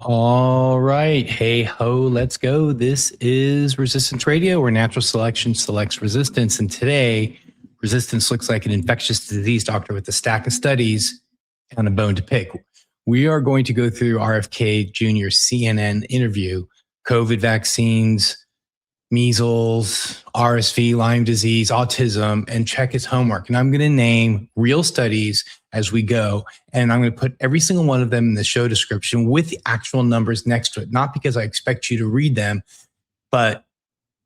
All right. Hey ho, let's go. This is Resistance Radio, where natural selection selects resistance. And today, resistance looks like an infectious disease doctor with a stack of studies and a bone to pick. We are going to go through RFK Jr. CNN interview, COVID vaccines, measles, RSV, Lyme disease, autism, and check his homework. And I'm going to name real studies as we go. And I'm going to put every single one of them in the show description with the actual numbers next to it, not because I expect you to read them, but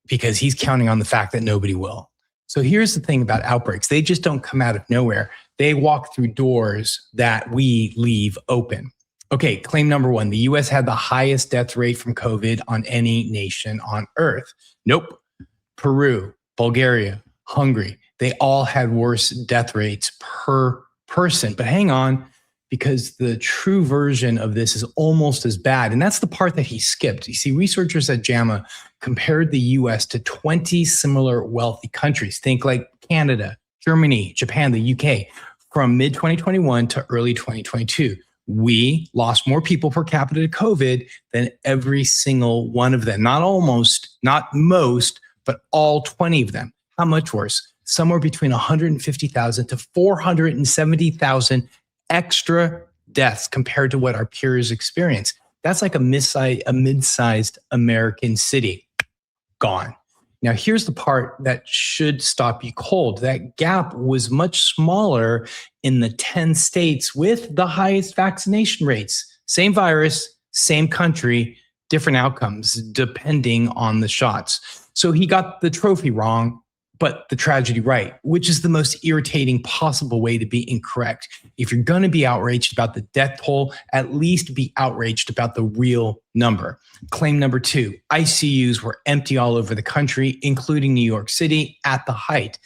because he's counting on the fact that nobody will. So here's the thing about outbreaks. They just don't come out of nowhere. They walk through doors that we leave open. Okay, claim number one, the US had the highest death rate from COVID on any nation on earth. Nope. Peru, Bulgaria, Hungary, they all had worse death rates per person. But hang on, because the true version of this is almost as bad. And that's the part that he skipped. You see, researchers at JAMA compared the US to 20 similar wealthy countries. Think like Canada, Germany, Japan, the UK, from mid-2021 to early 2022. We lost more people per capita to COVID than every single one of them. Not almost, not most, but all 20 of them. How much worse? Somewhere between 150,000 to 470,000 extra deaths compared to what our peers experience. That's like a mid-sized American city. Gone. Now, here's the part that should stop you cold. That gap was much smaller in the 10 states with the highest vaccination rates. Same virus, same country, different outcomes depending on the shots. So he got the trophy wrong, but the tragedy right, which is the most irritating possible way to be incorrect. If you're going to be outraged about the death toll, at least be outraged about the real number. Claim number two, ICUs were empty all over the country, including New York City at the height.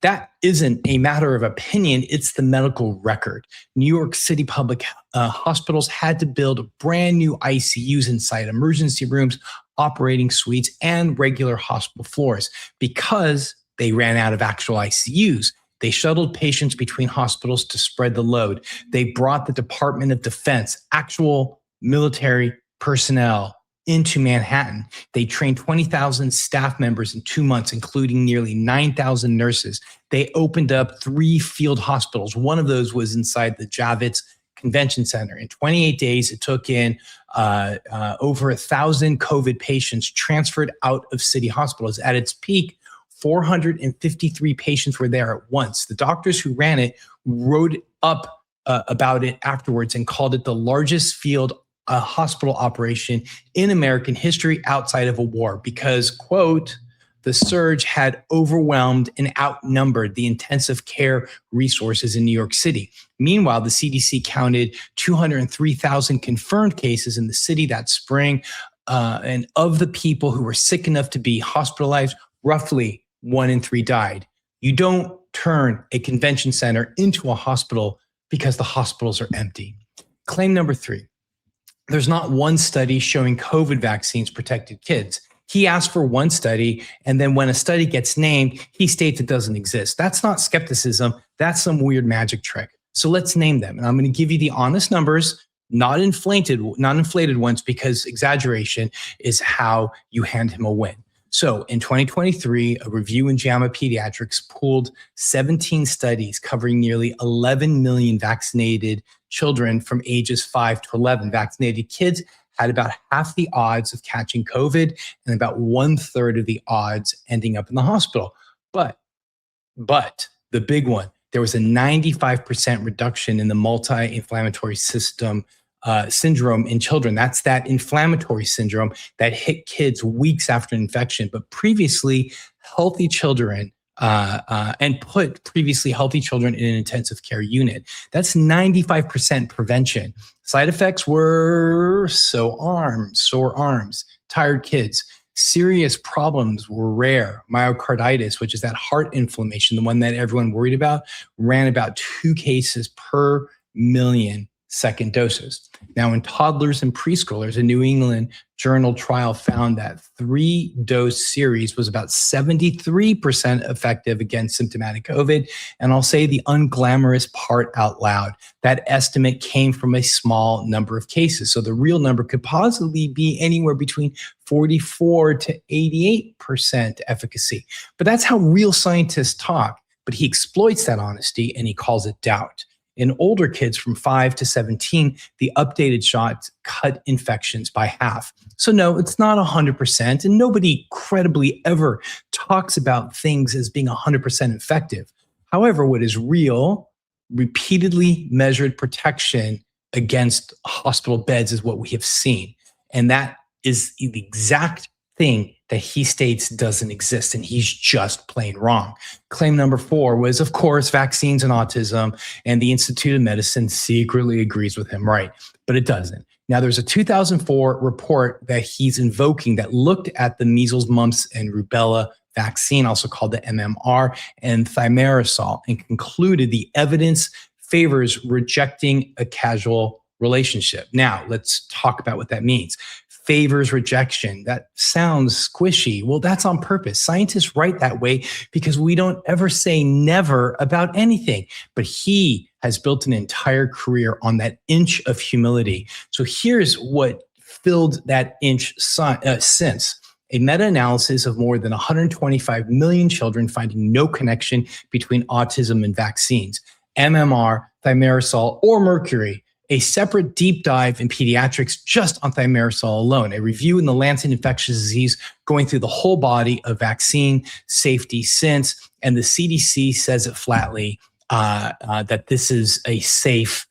That isn't a matter of opinion, it's the medical record. New York City public hospitals had to build brand new ICUs inside emergency rooms, operating suites, and regular hospital floors because they ran out of actual ICUs. They shuttled patients between hospitals to spread the load. They brought the Department of Defense, actual military personnel, into Manhattan. They trained 20,000 staff members in 2 months, including nearly 9,000 nurses. They opened up 3 field hospitals. One of those was inside the Javits Convention Center. In 28 days, it took in over 1,000 COVID patients transferred out of city hospitals. At its peak, 453 patients were there at once. The doctors who ran it wrote up about it afterwards and called it the largest field hospital operation in American history outside of a war because, quote, the surge had overwhelmed and outnumbered the intensive care resources in New York City. Meanwhile, the CDC counted 203,000 confirmed cases in the city that spring. And of the people who were sick enough to be hospitalized, roughly 1 in 3 died. You don't turn a convention center into a hospital because the hospitals are empty. Claim number 3. There's not one study showing COVID vaccines protected kids. He asked for one study, and then when a study gets named, he states it doesn't exist. That's not skepticism. That's some weird magic trick. So let's name them. And I'm going to give you the honest numbers, not inflated ones, because exaggeration is how you hand him a win. So in 2023, a review in JAMA Pediatrics pooled 17 studies covering nearly 11 million vaccinated children from ages 5 to 11. Vaccinated kids had about half the odds of catching COVID and about 1/3 of the odds ending up in the hospital. But the big one, there was a 95% reduction in the multi-inflammatory system syndrome in children. That's that inflammatory syndrome that hit kids weeks after infection, but previously healthy children and put previously healthy children in an intensive care unit. That's 95% prevention. Side effects were sore arms, tired kids. Serious problems were rare. Myocarditis, which is that heart inflammation, the one that everyone worried about, ran about 2 cases per million second doses. Now, in toddlers and preschoolers, a New England Journal trial found that 3-dose series was about 73% effective against symptomatic COVID. And I'll say the unglamorous part out loud. That estimate came from a small number of cases. So the real number could possibly be anywhere between 44 to 88% efficacy. But that's how real scientists talk. But he exploits that honesty and he calls it doubt. In older kids from 5 to 17, the updated shots cut infections by half. So no, it's not 100%, and nobody credibly ever talks about things as being 100% effective. However, what is real, repeatedly measured protection against hospital beds is what we have seen. And that is the exact thing that he states doesn't exist, and he's just plain wrong. Claim number 4 was, of course, vaccines and autism, and the Institute of Medicine secretly agrees with him, right? But it doesn't. Now, there's a 2004 report that he's invoking that looked at the measles, mumps, and rubella vaccine, also called the MMR, and thimerosal, and concluded the evidence favors rejecting a causal relationship. Now, let's talk about what that means. Favors rejection. That sounds squishy. Well, that's on purpose. Scientists write that way because we don't ever say never about anything. But he has built an entire career on that inch of humility. So here's what filled that inch since. A meta-analysis of more than 125 million children finding no connection between autism and vaccines, MMR, thimerosal, or mercury. A separate deep dive in pediatrics just on thimerosal alone, a review in the Lancet Infectious Disease going through the whole body of vaccine safety since, and the CDC says it flatly that this is a safe,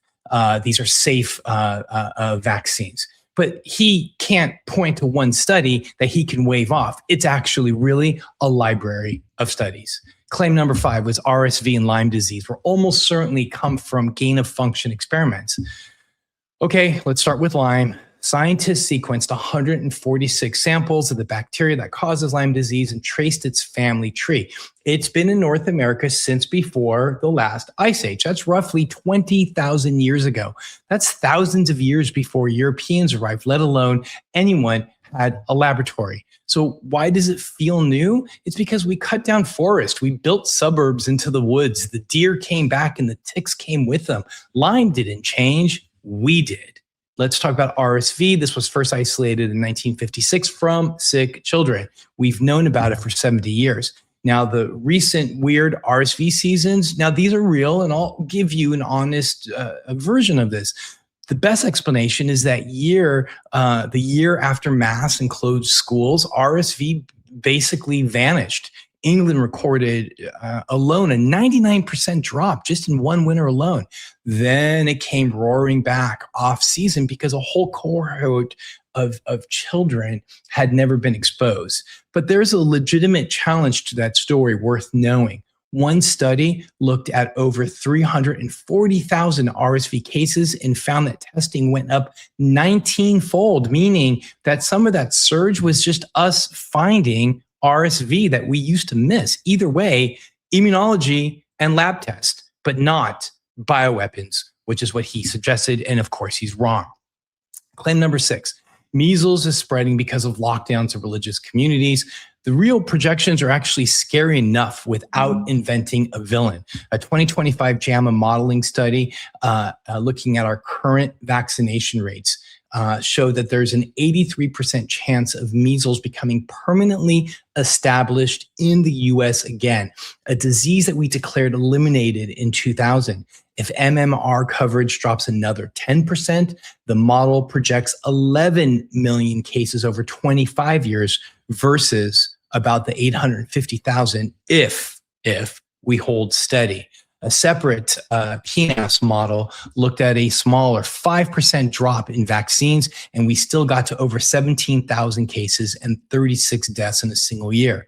these are safe vaccines. But he can't point to one study that he can wave off. It's actually really a library of studies. Claim number 5 was RSV and Lyme disease will almost certainly come from gain-of-function experiments. Okay, let's start with Lyme. Scientists sequenced 146 samples of the bacteria that causes Lyme disease and traced its family tree. It's been in North America since before the last ice age. That's roughly 20,000 years ago. That's thousands of years before Europeans arrived, let alone anyone had a laboratory. So why does it feel new? It's because we cut down forest. We built suburbs into the woods. The deer came back and the ticks came with them. Lyme didn't change. We did. Let's talk about RSV. This was first isolated in 1956 from sick children. We've known about it for 70 years. Now, the recent weird RSV seasons, now these are real, and I'll give you an honest version of this. The best explanation is that the year after mass and closed schools, RSV basically vanished. England recorded alone a 99% drop just in one winter alone. Then it came roaring back off season because a whole cohort of children had never been exposed. But there's a legitimate challenge to that story worth knowing. One study looked at over 340,000 RSV cases and found that testing went up 19-fold, meaning that some of that surge was just us finding RSV that we used to miss. Either way, immunology and lab tests, but not bioweapons, which is what he suggested. And of course, he's wrong. Claim number 6, measles is spreading because of lockdowns of religious communities. The real projections are actually scary enough without inventing a villain. A 2025 JAMA modeling study looking at our current vaccination rates showed that there's an 83% chance of measles becoming permanently established in the US again, a disease that we declared eliminated in 2000. If MMR coverage drops another 10%, the model projects 11 million cases over 25 years versus about the 850,000 if we hold steady. A separate PNAS model looked at a smaller 5% drop in vaccines, and we still got to over 17,000 cases and 36 deaths in a single year.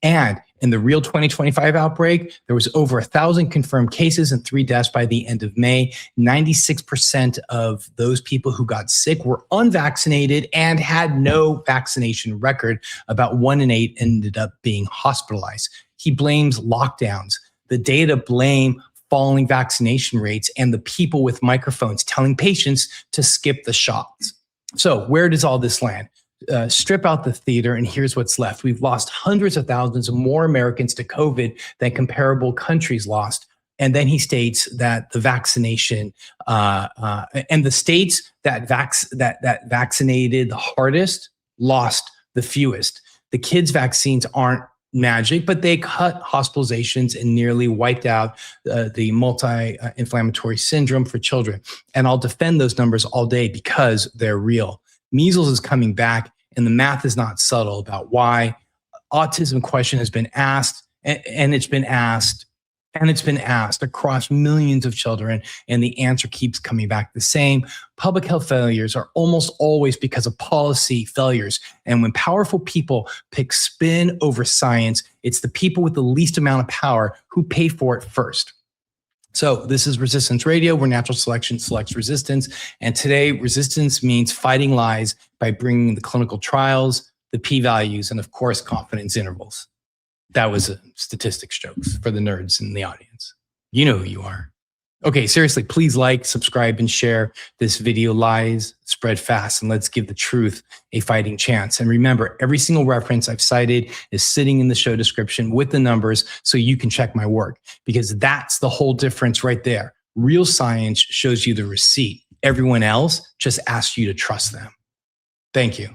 And in the real 2025 outbreak, there was over 1,000 confirmed cases and 3 deaths by the end of May. 96% of those people who got sick were unvaccinated and had no vaccination record. About 1 in 8 ended up being hospitalized. He blames lockdowns. The data blame falling vaccination rates and the people with microphones telling patients to skip the shots. So where does all this land? Strip out the theater, and here's what's left. We've lost hundreds of thousands of more Americans to COVID than comparable countries lost. And then he states that the vaccination and the states that vaccinated the hardest lost the fewest. The kids' vaccines aren't magic, but they cut hospitalizations and nearly wiped out the multi-inflammatory syndrome for children. And I'll defend those numbers all day because they're real. Measles is coming back, and the math is not subtle about why. Autism question has been asked, and it's been asked, and it's been asked across millions of children, and the answer keeps coming back the same. Public health failures are almost always because of policy failures. And when powerful people pick spin over science, it's the people with the least amount of power who pay for it first. So this is Resistance Radio, where natural selection selects resistance. And today, resistance means fighting lies by bringing the clinical trials, the p-values, and of course, confidence intervals. That was a statistics jokes for the nerds in the audience. You know who you are. Okay, seriously, please like, subscribe, and share this video. Lies spread fast, and let's give the truth a fighting chance. And remember, every single reference I've cited is sitting in the show description with the numbers so you can check my work, because that's the whole difference right there. Real science shows you the receipt. Everyone else just asks you to trust them. Thank you.